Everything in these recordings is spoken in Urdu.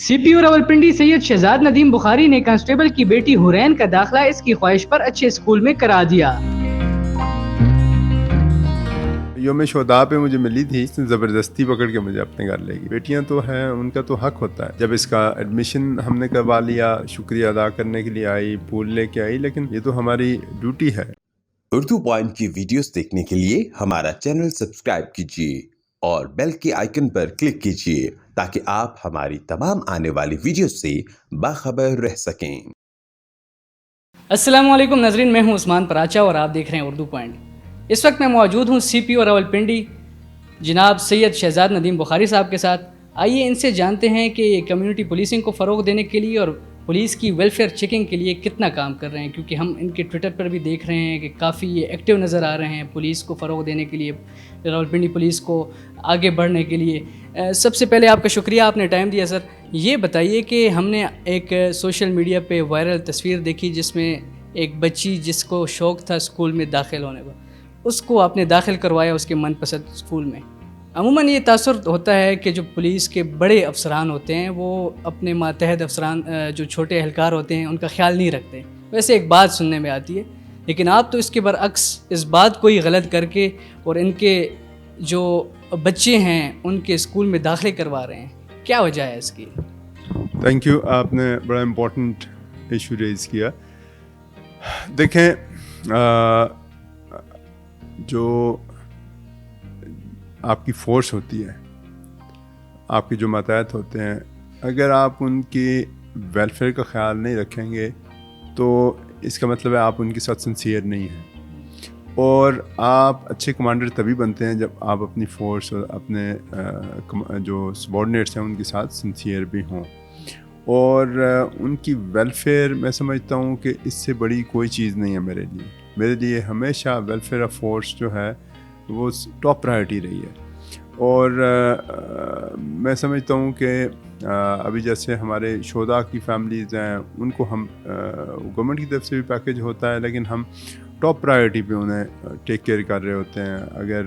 CPO راولپنڈی سید شہزاد ندیم بخاری نے کانسٹیبل کی بیٹی حورین کا داخلہ اس کی خواہش پر اچھے اسکول میں کرا دیا۔ یوم شہداء پہ مجھے ملی تھی، اس نے زبردستی پکڑ کے مجھے اپنے گھر لے گئی۔ بیٹیاں تو ہیں، ان کا تو حق ہوتا ہے۔ جب اس کا ایڈمیشن ہم نے کروا لیا، شکریہ ادا کرنے کے لیے آئی، پھول لے کے آئی، لیکن یہ تو ہماری ڈیوٹی ہے۔ اردو پوائنٹ کی ویڈیوز دیکھنے کے لیے ہمارا چینل سبسکرائب کیجیے اور بیل کے آئیکن پر کلک کیجیے تاکہ آپ ہماری تمام آنے والی ویڈیوز سے باخبر رہ سکیں۔ السلام علیکم ناظرین، میں ہوں عثمان پراچا اور آپ دیکھ رہے ہیں اردو پوائنٹ۔ اس وقت میں موجود ہوں CPO راولپنڈی جناب سید شہزاد ندیم بخاری صاحب کے ساتھ۔ آئیے ان سے جانتے ہیں کہ یہ کمیونٹی پولیسنگ کو فروغ دینے کے لیے اور پولیس کی ویلفیئر چیکنگ کے لیے کتنا کام کر رہے ہیں، کیونکہ ہم ان کے ٹویٹر پر بھی دیکھ رہے ہیں کہ کافی یہ ایکٹیو نظر آ رہے ہیں پولیس کو فروغ دینے کے لیے، راولپنڈی پولیس کو آگے بڑھنے کے لیے۔ سب سے پہلے آپ کا شکریہ، آپ نے ٹائم دیا سر۔ یہ بتائیے کہ ہم نے ایک سوشل میڈیا پہ وائرل تصویر دیکھی جس میں ایک بچی جس کو شوق تھا اسکول میں داخل ہونے کا، اس کو آپ نے داخل کروایا اس کے من پسند اسکول میں۔ عموماً یہ تاثر ہوتا ہے کہ جو پولیس کے بڑے افسران ہوتے ہیں وہ اپنے ماتحت افسران جو چھوٹے اہلکار ہوتے ہیں ان کا خیال نہیں رکھتے۔ ویسے ایک بات سننے میں آتی ہے، لیکن آپ تو اس کے برعکس اس بات کو ہی غلط کر کے اور ان کے جو بچے ہیں ان کے اسکول میں داخلے کروا رہے ہیں۔ کیا وجہ ہے اس کی؟ تھینک یو، آپ نے بڑا امپورٹنٹ ایشو ریز کیا۔ دیکھیں، جو آپ کی فورس ہوتی ہے، آپ کے جو ماتحت ہوتے ہیں، اگر آپ ان کی ویلفیئر کا خیال نہیں رکھیں گے تو اس کا مطلب ہے آپ ان کے ساتھ سنسیئر نہیں ہیں۔ اور آپ اچھے کمانڈر تبھی بنتے ہیں جب آپ اپنی فورس اور اپنے جو سبارڈینیٹس ہیں ان کے ساتھ سنسیئر بھی ہوں۔ اور ان کی ویلفیئر، میں سمجھتا ہوں کہ اس سے بڑی کوئی چیز نہیں ہے میرے لیے۔ میرے لیے ہمیشہ ویلفیئر آف فورس جو ہے وہ ٹاپ پرائرٹی رہی ہے۔ اور میں سمجھتا ہوں کہ ابھی جیسے ہمارے شہداء کی فیملیز ہیں، ان کو ہم گورنمنٹ کی طرف سے بھی پیکیج ہوتا ہے، لیکن ہم ٹاپ پرائرٹی پہ انہیں ٹیک کیئر کر رہے ہوتے ہیں۔ اگر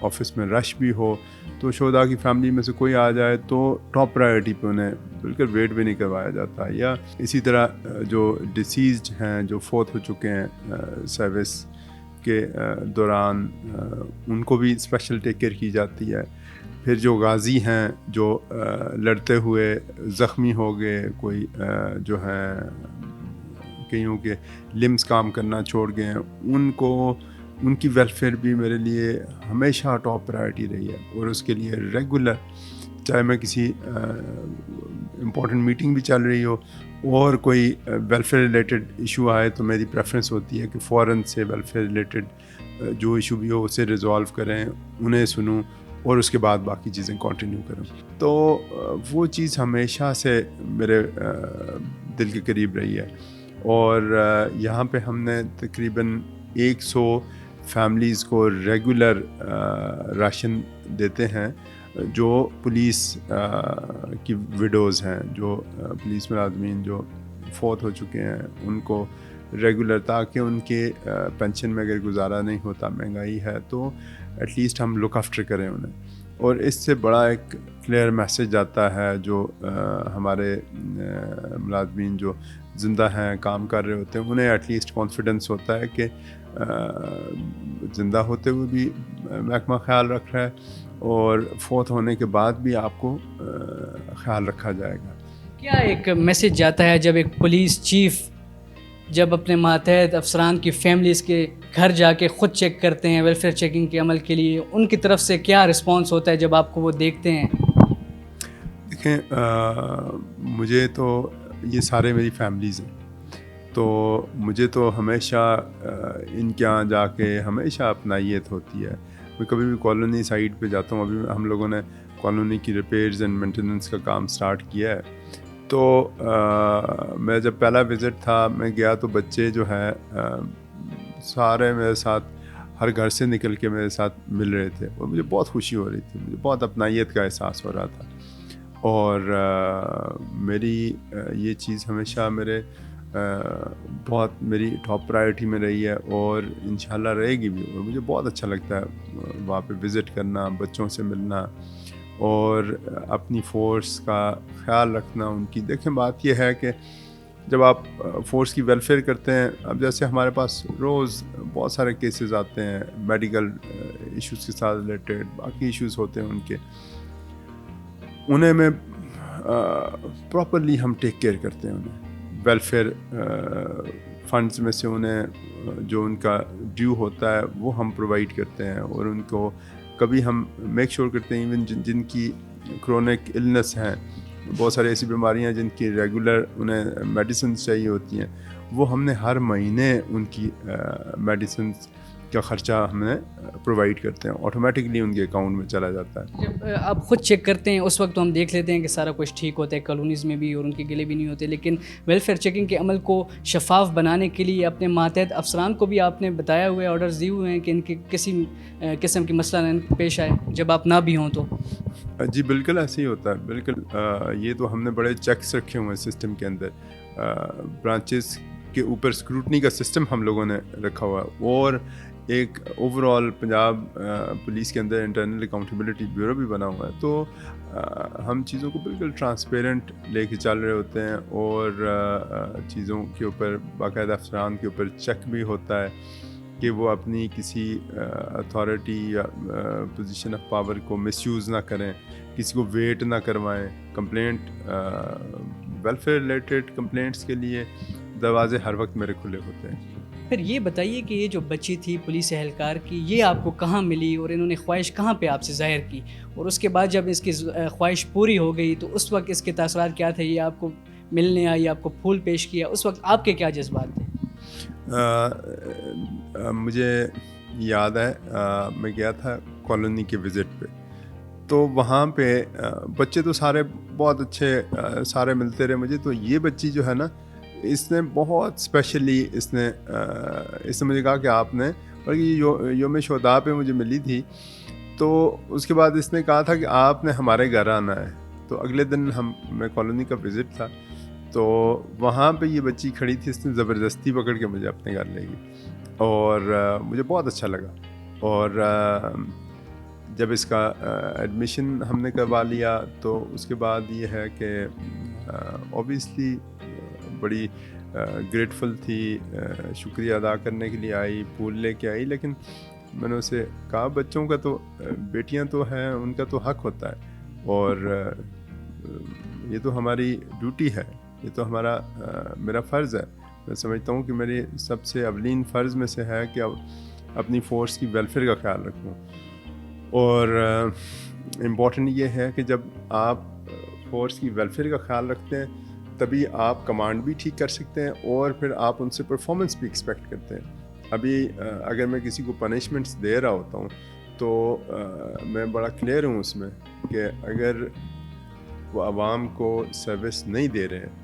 آفس میں رش بھی ہو تو شہداء کی فیملی میں سے کوئی آ جائے تو ٹاپ پرائرٹی پہ انہیں بالکل ویٹ بھی نہیں کروایا جاتا۔ یا اسی طرح جو ڈیسیزڈ ہیں، جو فوت ہو چکے ہیں سروس کے دوران، ان کو بھی اسپیشل ٹیک کیئر کی جاتی ہے۔ پھر جو غازی ہیں، جو لڑتے ہوئے زخمی ہو گئے، کوئی جو ہے کئیوں کے لمز کام کرنا چھوڑ گئے ہیں، ان کی ویلفیئر بھی میرے لیے ہمیشہ ٹاپ پرائرٹی رہی ہے۔ اور اس کے لیے ریگولر، چاہے میں کسی امپورٹنٹ میٹنگ بھی چل رہی ہو اور کوئی ویلفیئر ریلیٹڈ ایشو آئے تو میری پریفرنس ہوتی ہے کہ فوراً سے ویلفیئر ریلیٹڈ جو ایشو بھی ہو اسے ریزالو کریں، انہیں سنوں اور اس کے بعد باقی چیزیں کنٹینیو کروں۔ تو وہ چیز ہمیشہ سے میرے دل کے قریب رہی ہے۔ اور یہاں پہ ہم نے تقریباً 100 فیملیز کو ریگولر راشن دیتے ہیں جو پولیس کی وڈوز ہیں، جو پولیس ملازمین جو فوت ہو چکے ہیں، ان کو ریگولر، تاکہ ان کے پینشن میں اگر گزارا نہیں ہوتا، مہنگائی ہے، تو ایٹ لیسٹ ہم لک آفٹر کریں انہیں۔ اور اس سے بڑا ایک کلیئر میسیج آتا ہے جو ہمارے ملازمین جو زندہ ہیں، کام کر رہے ہوتے ہیں، انہیں ایٹ لیسٹ کانفیڈنس ہوتا ہے کہ زندہ ہوتے ہوئے بھی محکمہ خیال رکھ رہا ہے اور فوت ہونے کے بعد بھی آپ کو خیال رکھا جائے گا۔ کیا ایک میسیج جاتا ہے جب ایک پولیس چیف جب اپنے ماتحت افسران کی فیملیز کے گھر جا کے خود چیک کرتے ہیں ویلفیئر چیکنگ کے عمل کے لیے، ان کی طرف سے کیا رسپانس ہوتا ہے جب آپ کو وہ دیکھتے ہیں؟ دیکھیں، مجھے تو یہ سارے میری فیملیز ہیں، تو مجھے تو ہمیشہ ان کے یہاں جا کے ہمیشہ اپنائیت ہوتی ہے۔ میں کبھی بھی کالونی سائٹ پہ جاتا ہوں، ابھی ہم لوگوں نے کالونی کی ریپیئرز اینڈ مینٹیننس کا کام سٹارٹ کیا ہے، تو میں جب پہلا وزٹ تھا، میں گیا تو بچے جو ہے سارے میرے ساتھ ہر گھر سے نکل کے میرے ساتھ مل رہے تھے اور مجھے بہت خوشی ہو رہی تھی، مجھے بہت اپنائیت کا احساس ہو رہا تھا۔ اور میری یہ چیز ہمیشہ بہت میری ٹاپ پرائرٹی میں رہی ہے اور انشاءاللہ رہے گی بھی۔ اور مجھے بہت اچھا لگتا ہے وہاں پہ وزٹ کرنا، بچوں سے ملنا، اور اپنی فورس کا خیال رکھنا ان کی. دیکھیں بات یہ ہے کہ جب آپ فورس کی ویلفیئر کرتے ہیں, اب جیسے ہمارے پاس روز بہت سارے کیسز آتے ہیں میڈیکل ایشوز کے ساتھ ریلیٹڈ, باقی ایشوز ہوتے ہیں ان کے, انہیں میں پراپرلی ہم ٹیک کیئر کرتے ہیں. انہیں ویلفیئر فنڈز میں سے انہیں جو ان کا ڈیو ہوتا ہے وہ ہم پرووائڈ کرتے ہیں, اور ان کو کبھی ہم میک شور کرتے ہیں ایون جن کی کرونک النس ہیں, بہت ساری ایسی بیماریاں ہیں جن کی ریگولر انہیں میڈیسنز چاہیے ہوتی ہیں, وہ ہم نے ہر مہینے ان کی میڈیسنز کا خرچہ ہم نے پرووائڈ کرتے ہیں, آٹومیٹکلی ان کے اکاؤنٹ میں چلا جاتا ہے. جب آپ خود چیک کرتے ہیں اس وقت تو ہم دیکھ لیتے ہیں کہ سارا کچھ ٹھیک ہوتا ہے کالونیز میں بھی, اور ان کے گلے بھی نہیں ہوتے, لیکن ویلفیئر چیکنگ کے عمل کو شفاف بنانے کے لیے اپنے ماتحت افسران کو بھی آپ نے بتایا ہوئے آرڈرز دیے ہوئے ہیں کہ ان کے کسی قسم کی مسئلہ نہ پیش آئے جب آپ نہ بھی ہوں تو؟ جی بالکل ایسے ہی ہوتا ہے, بالکل. یہ تو ہم نے بڑے چیکس رکھے ہوئے ہیں سسٹم کے اندر, برانچز کے اوپر اسکروٹنی کا سسٹم ہم لوگوں نے رکھا ہوا ہے, اور ایک اوور آل پنجاب پولیس کے اندر انٹرنل اکاؤنٹیبلٹی بیورو بھی بنا ہوا ہے. تو ہم چیزوں کو بالکل ٹرانسپیرنٹ لے کے چل رہے ہوتے ہیں, اور چیزوں کے اوپر باقاعدہ افسران کے اوپر چیک بھی ہوتا ہے کہ وہ اپنی کسی اتھارٹی یا پوزیشن آف پاور کو مس یوز نہ کریں, کسی کو ویٹ نہ کروائیں. کمپلینٹ ویلفیئر ریلیٹڈ کمپلینٹس کے لیے دروازے ہر وقت میرے کھلے ہوتے ہیں. پھر یہ بتائیے کہ یہ جو بچی تھی پولیس اہلکار کی, یہ آپ کو کہاں ملی اور انہوں نے خواہش کہاں پہ آپ سے ظاہر کی, اور اس کے بعد جب اس کی خواہش پوری ہو گئی تو اس وقت اس کے تاثرات کیا تھے؟ یہ آپ کو ملنے آئی, آپ کو پھول پیش کیا, اس وقت آپ کے کیا جذبات تھے؟ مجھے یاد ہے میں گیا تھا کالونی کے وزٹ پہ, تو وہاں پہ بچے تو سارے بہت اچھے سارے ملتے رہے مجھے. تو یہ بچی جو ہے نا, اس نے بہت اسپیشلی اس نے مجھے کہا کہ آپ نے, اور یہ یوم شہداء پہ مجھے ملی تھی, تو اس کے بعد اس نے کہا تھا کہ آپ نے ہمارے گھر آنا ہے. تو اگلے دن میں کالونی کا وزٹ تھا, تو وہاں پہ یہ بچی کھڑی تھی, اس نے زبردستی پکڑ کے مجھے اپنے گھر لے گئی, اور مجھے بہت اچھا لگا. اور جب اس کا ایڈمیشن ہم نے کروا لیا تو اس کے بعد یہ ہے کہ اوبیسلی بڑی گریٹفل تھی, شکریہ ادا کرنے کے لیے آئی, پھول لے کے آئی. لیکن میں نے اسے کہا بچوں کا تو, بیٹیاں تو ہیں, ان کا تو حق ہوتا ہے, اور یہ تو ہماری ڈیوٹی ہے, یہ تو میرا فرض ہے. میں سمجھتا ہوں کہ میری سب سے اولین فرض میں سے ہے کہ اپنی فورس کی ویلفیئر کا خیال رکھوں. اور امپورٹنٹ یہ ہے کہ جب آپ فورس کی ویلفیئر کا خیال رکھتے ہیں تبھی آپ کمانڈ بھی ٹھیک کر سکتے ہیں, اور پھر آپ ان سے پرفارمنس بھی ایکسپیکٹ کرتے ہیں. ابھی اگر میں کسی کو پنشمنٹس دے رہا ہوتا ہوں تو میں بڑا کلیئر ہوں اس میں کہ اگر وہ عوام کو سروس نہیں دے رہے ہیں,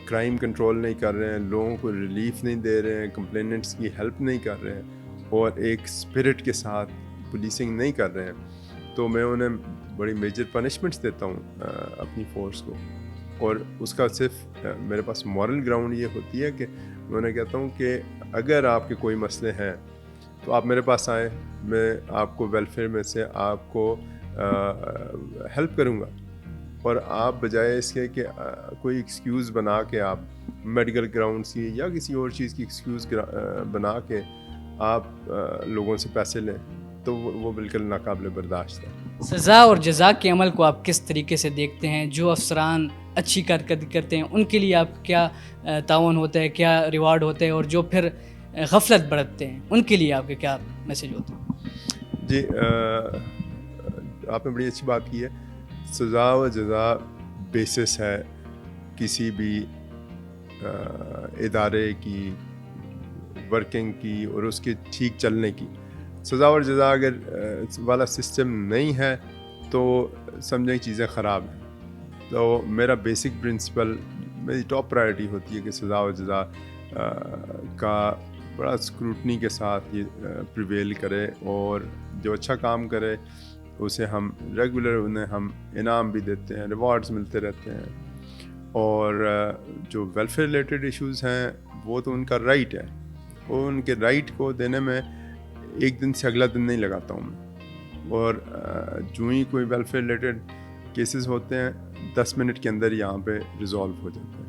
کرائم کنٹرول نہیں کر رہے ہیں, لوگوں کو ریلیف نہیں دے رہے ہیں, کمپلیننٹس کی ہیلپ نہیں کر رہے ہیں, اور ایک اسپرٹ کے ساتھ پولیسنگ نہیں کر رہے ہیں, تو میں انہیں بڑی میجر پنشمنٹس دیتا ہوں اپنی فورس کو. اور اس کا صرف میرے پاس مورل گراؤنڈ یہ ہوتی ہے کہ میں انہیں کہتا ہوں کہ اگر آپ کے کوئی مسئلے ہیں تو آپ میرے پاس آئیں, میں آپ کو ویلفیئر میں سے آپ کو ہیلپ کروں گا. اور آپ بجائے اس کے کہ کوئی ایکسکیوز بنا کے آپ میڈیکل گراؤنڈس کی یا کسی اور چیز کی ایکسکیوز بنا کے آپ لوگوں سے پیسے لیں, تو وہ بالکل ناقابل برداشت ہے. سزا اور جزا کے عمل کو آپ کس طریقے سے دیکھتے ہیں؟ جو افسران اچھی کارکردگی کرتے ہیں ان کے لیے آپ کیا تعاون ہوتا ہے, کیا ریوارڈ ہوتا ہے, اور جو پھر غفلت برتتے ہیں ان کے لیے آپ کے کیا میسج ہوتا ہے؟ جی آپ نے بڑی اچھی بات کی ہے. سزا و جزا بیسس ہے کسی بھی ادارے کی ورکنگ کی اور اس کے ٹھیک چلنے کی. سزا اور جزا اگر والا سسٹم نہیں ہے تو سمجھیں چیزیں خراب ہیں. تو میرا بیسک پرنسپل, میری ٹاپ پرائرٹی ہوتی ہے کہ سزا و جزا کا بڑا اسکروٹنی کے ساتھ یہ پریویل کرے, اور جو اچھا کام کرے اسے ہم ریگولر انہیں ہم انعام بھی دیتے ہیں, ریوارڈز ملتے رہتے ہیں. اور جو ویلفیئر ریلیٹڈ ایشوز ہیں وہ تو ان کا رائٹ ہے, اور ان کے رائٹ کو دینے میں ایک دن سے اگلا دن نہیں لگاتا ہوں میں. اور جو ہی کوئی ویلفیئر ریلیٹڈ کیسز ہوتے ہیں 10 منٹ کے اندر یہاں پہ ریزالو ہو جاتا ہے.